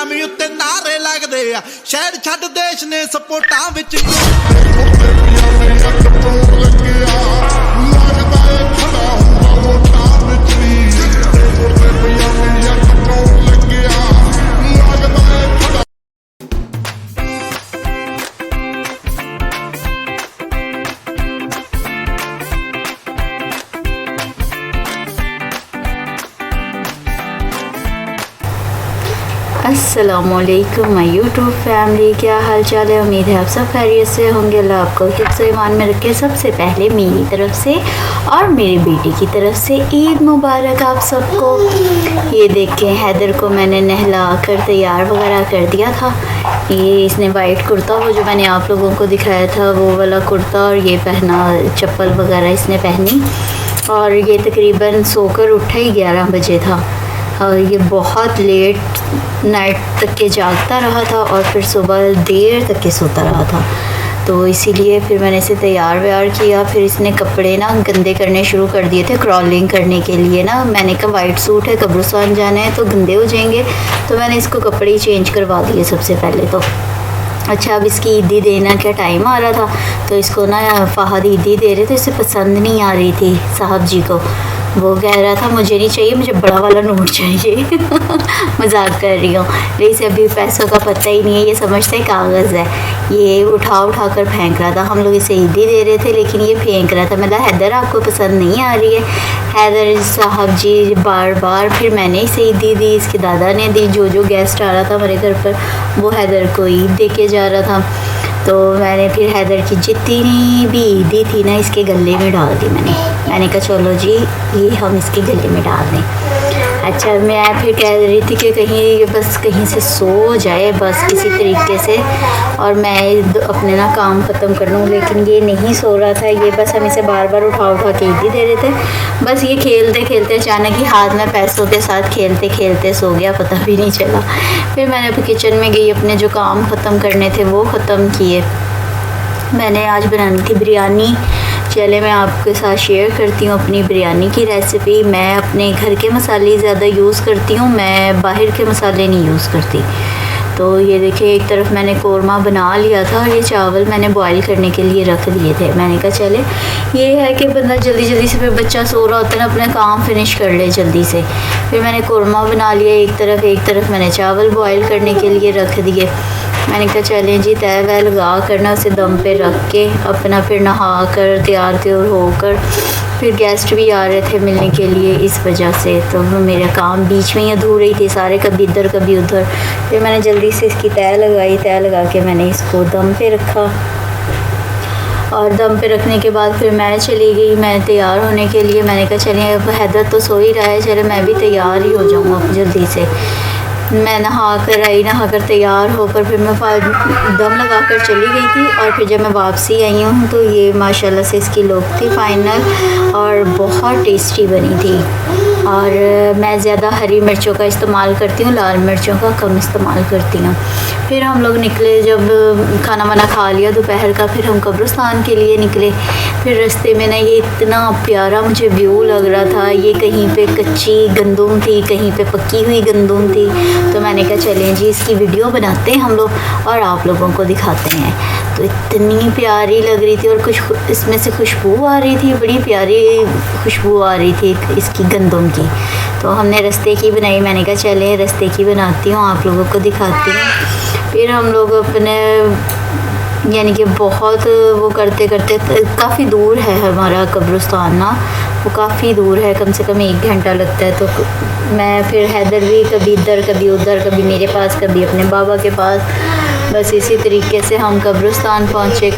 ਐਵੇਂ ਉੱਤੇ ਨਾਰੇ ਲੱਗਦੇ ਆ ਸ਼ਹਿਰ ਛੱਡ ਦੇਸ਼ ਨੇ ਸਪੋਰਟਾਂ ਵਿੱਚ अस्सलामुअलैकुम माय यूट्यूब फैमिली, क्या हाल चाल है। उम्मीद है आप सब खैरियत से होंगे। अल्लाह आपको हिफ्ज़ ईमान में रखे। सबसे पहले मेरी तरफ से और मेरी बेटी की तरफ से ईद मुबारक आप सबको। ये देखें, हैदर को मैंने नहला कर तैयार वगैरह कर दिया था। ये इसने वाइट कुर्ता, वो जो मैंने आप लोगों को दिखाया था वो वाला कुर्ता, और ये पहना, चप्पल वगैरह इसने पहनी। और ये तकरीबन सोकर उठा ही 11 बजे था। और ये बहुत लेट नाइट तक के जागता रहा था और फिर सुबह देर तक के सोता रहा था। तो इसीलिए फिर मैंने इसे तैयार व्यार किया। फिर इसने कपड़े ना गंदे करने शुरू कर दिए थे क्रॉलिंग करने के लिए ना। मैंने कहा वाइट सूट है, कब्रिस्तान जाना है तो गंदे हो जाएंगे, तो मैंने इसको कपड़े ही चेंज करवा दिए सबसे पहले तो। अच्छा, अब इसकी ईदी देना क्या टाइम आ रहा था, तो इसको ना फ़हद ईदी दे रहे थे। इसे पसंद नहीं आ रही थी साहब जी को। वो कह रहा था मुझे नहीं चाहिए, मुझे बड़ा वाला नोट चाहिए। मजाक कर रही हूँ, लेकिन इसे अभी पैसों का पता ही नहीं है। ये समझते हैं कागज़ है। ये उठा कर फेंक रहा था। हम लोग इसे ईदी दे रहे थे लेकिन ये फेंक रहा था। मतलब हैदर आपको पसंद नहीं आ रही है। हैदर साहब जी बार बार, फिर मैंने इसे ईदी दी, इसके दादा ने दी। जो गेस्ट आ रहा था हमारे घर पर वो हैदर को ईद दे के जा रहा था। तो मैंने फिर हैदर की जितनी भी ईदी थी ना इसके गले में डाल दी। मैंने कहा चलो जी ये हम इसके गले में डाल दें। अच्छा, मैं फिर कह रही थी कि कहीं से सो जाए बस किसी तरीके से, और मैं अपने ना काम ख़त्म कर लूँ। लेकिन ये नहीं सो रहा था। ये बस हम इसे बार बार उठा के ईदी दे रहे थे। बस ये खेलते खेलते अचानक ही हाथ में पैसों के साथ खेलते खेलते सो गया, पता भी नहीं चला। फिर मैंने अपने किचन में गई, अपने जो काम ख़त्म करने थे वो ख़त्म किए। मैंने आज बनानी थी बिरयानी। चले मैं आपके साथ शेयर करती हूँ अपनी बिरयानी की रेसिपी। मैं अपने घर के मसाले ज़्यादा यूज़ करती हूँ, मैं बाहर के मसाले नहीं यूज़ करती। तो ये देखिए, एक तरफ मैंने कोरमा बना लिया था और ये चावल मैंने बॉईल करने के लिए रख दिए थे। मैंने कहा चले, ये है कि बंदा जल्दी से, फिर बच्चा सो रहा होता है ना, अपना काम फिनिश कर ले जल्दी से। फिर मैंने कोरमा बना लिया एक तरफ मैंने चावल बॉईल करने के लिए रख दिए। मैंने कहा चलें जी, तय वह लगा करना उसे दम पे रख के अपना फिर नहा कर तैयार होकर फिर गेस्ट भी आ रहे थे मिलने के लिए, इस वजह से तो मेरा काम बीच में ही अधूरे ही थे सारे, कभी इधर कभी उधर। फिर मैंने जल्दी से इसकी तय लगा के मैंने इसको दम पे रखा। और दम पे रखने के बाद फिर मैं चली गई मैं तैयार होने के लिए। मैंने कहा चलिए, अब हैदर तो सो ही रहा है, चले मैं भी तैयार ही हो जाऊँ अब जल्दी से। मैं नहा कर तैयार होकर फिर मैं दम लगा कर चली गई थी। और फिर जब मैं वापसी आई हूँ तो ये माशाल्लाह से इसकी लुक थी फ़ाइनल, और बहुत टेस्टी बनी थी। और मैं ज़्यादा हरी मिर्चों का इस्तेमाल करती हूँ, लाल मिर्चों का कम इस्तेमाल करती हूँ। फिर हम लोग निकले, जब खाना वाना खा लिया दोपहर का, फिर हम कब्रिस्तान के लिए निकले। फिर रास्ते में ना ये इतना प्यारा मुझे व्यू लग रहा था। ये कहीं पे कच्ची गंदुम थी, कहीं पे पक्की हुई गंदुम थी। तो मैंने कहा चलें जी इसकी वीडियो बनाते हैं हम लोग और आप लोगों को दिखाते हैं। तो इतनी प्यारी लग रही थी, और कुछ इसमें से खुशबू आ रही थी, बड़ी प्यारी खुशबू आ रही थी इसकी गंदुम की। तो हमने रास्ते की बनाई। मैंने कहा चलें रास्ते की बनाती हूँ, आप लोगों को दिखाती हूँ। फिर हम लोग अपने यानी कि बहुत वो करते काफ़ी दूर है हमारा कब्रिस्तान ना, वो काफ़ी दूर है, कम से कम 1 घंटा लगता है। तो मैं फिर हैदर भी कभी इधर कभी उधर, कभी मेरे पास कभी अपने बाबा के पास, बस इसी तरीके से हम कब्रिस्तान पहुँचे।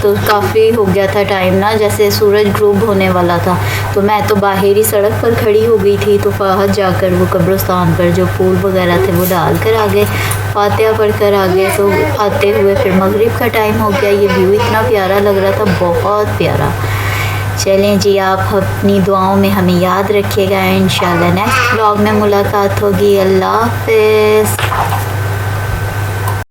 तो काफ़ी हो गया था टाइम ना, जैसे सूरज ग्रूब होने वाला था। तो मैं तो बाहरी सड़क पर खड़ी हो गई थी। तो फ़हद जाकर वो कब्रिस्तान पर जो फूल वगैरह थे वो डाल कर आ गए, फातिहा पढ़ कर आ गए। तो आते हुए फिर मगरिब का टाइम हो गया। ये व्यू इतना प्यारा लग रहा था, बहुत प्यारा। चलें जी, आप अपनी दुआओं में हमें याद रखिएगा। इंशाल्लाह नेक्स्ट व्लॉग में मुलाकात होगी। अल्लाह हाफ़िज़।